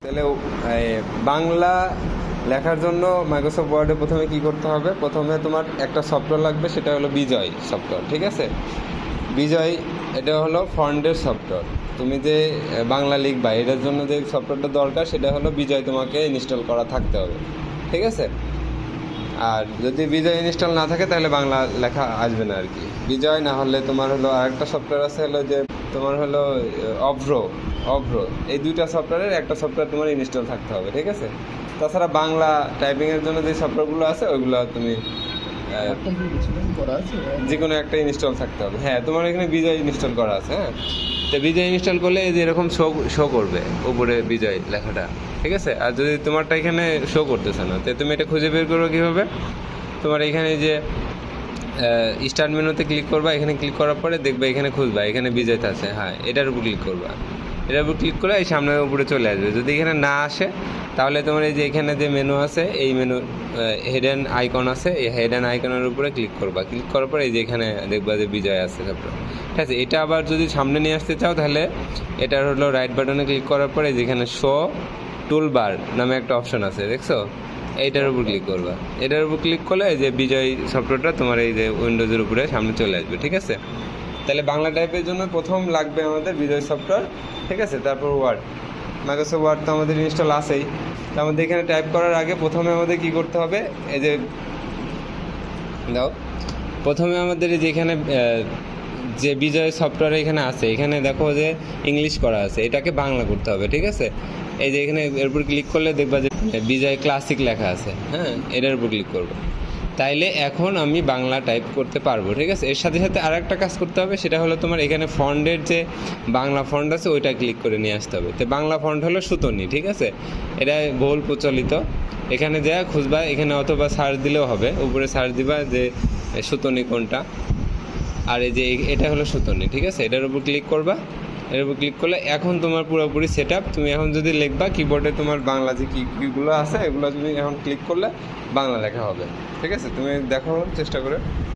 তাহলে বাংলা লেখার জন্য মাইক্রোসফট ওয়ার্ডে প্রথমে কি করতে হবে? প্রথমে তোমার একটা সফটওয়্যার লাগবে, সেটা হলো বিজয় সফটওয়্যার। ঠিক আছে, বিজয় এটা হলো ফন্টের সফটওয়্যার। তুমি যে বাংলা লিখবা এটার জন্য যে সফটওয়্যারটা দরকার সেটা হলো বিজয়, তোমাকে ইনস্টল করা থাকতে হবে। ঠিক আছে, আর যদি বিজয় ইনস্টল না থাকে তাহলে বাংলা লেখা আসবে না আর কি। বিজয় না হলে তোমার হলো আরেকটা সফটওয়্যার আছে, হলো যে তোমার হলো অভ্র। অভ্র, এই দুইটা সফটওয়্যারের একটা সফটওয়্যার তোমার ইনস্টল থাকতে হবে। ঠিক আছে, তাছাড়া বাংলা টাইপিংয়ের জন্য যে সফটওয়্যারগুলো আছে ওইগুলো তুমি যে কোনো একটা ইনস্টল থাকতে হবে। হ্যাঁ, তোমার এখানে বিজয় ইনস্টল করা আছে। হ্যাঁ, তো বিজয় ইনস্টল করলে এই যে এরকম শো করবে উপরে বিজয় লেখাটা। ঠিক আছে, আর যদি তোমারটা এখানে শো করতেছে না, তো তুমি এটা খুঁজে বের করবে কীভাবে? তোমার এখানে যে স্টার্ট মেনুতে ক্লিক করবা, এখানে ক্লিক করার পরে দেখবে এখানে খুঁজবা, এখানে বিজয়তে আছে। হ্যাঁ, এটার উপর ক্লিক করবা। এটার উপর ক্লিক করে এই সামনের উপরে চলে আসবে। যদি এখানে না আসে তাহলে তোমার এই যে এখানে যে মেনু আছে, এই মেনু হেডেন আইকন আছে, এই হেডেন আইকনের উপরে ক্লিক করবা। ক্লিক করার পরে এই যে এখানে দেখবা যে বিজয় আছে সবটা। ঠিক আছে, এটা আবার যদি সামনে নিয়ে আসতে চাও তাহলে এটার হলো রাইট বাটনে ক্লিক করার পরে যেখানে শো টুলবার নামে একটা অপশন আছে, দেখছো? এইটার উপর ক্লিক করবা। এটার উপর ক্লিক করলে এই যে বিজয় সফটওয়্যারটা তোমার এই যে উইন্ডোজের উপরে সামনে চলে আসবে। ঠিক আছে, তাহলে বাংলা টাইপের জন্য প্রথম লাগবে আমাদের বিজয় সফটওয়্যার। ঠিক আছে, তারপর ওয়ার্ড, মাইক্রোসফট ওয়ার্ড তো আমাদের ইনস্টল আছেই। তো আমাদের এখানে টাইপ করার আগে প্রথমে আমাদের কি করতে হবে? এই যে দাও, প্রথমে আমাদের এই যে এখানে যে বিজয় সফটওয়্যার এখানে আছে, এখানে দেখো যে ইংলিশ করা আছে, এটাকে বাংলা করতে হবে। ঠিক আছে, এই যে এখানে এর উপর ক্লিক করলে দেখবা যে বিজয় ক্লাসিক লেখা আছে। হ্যাঁ, এটার উপর ক্লিক করবো, তাইলে এখন আমি বাংলা টাইপ করতে পারবো। ঠিক আছে, এর সাথে সাথে আর একটা কাজ করতে হবে, সেটা হলো তোমার এখানে ফন্টের যে বাংলা ফন্ট আছে ওইটা ক্লিক করে নিয়ে আসতে হবে। তো বাংলা ফন্ট হলো সুতনি। ঠিক আছে, এটা বহুল প্রচলিত। এখানে যা খুঁজবা, এখানে অথবা সার্চ দিলেও হবে, উপরে সার্চ দিবা যে সুতনি কোনটা, আর এই যে এটা হলো সুতনি। ঠিক আছে, এটার উপর ক্লিক করবা। এর উপর ক্লিক করলে এখন তোমার পুরোপুরি সেট আপ। তুমি এখন যদি লিখবা কিবোর্ডে তোমার বাংলা যে কীগুলো আছে এগুলো তুমি এখন ক্লিক করলে বাংলা লেখা হবে। ঠিক আছে, তুমি দেখো চেষ্টা করে।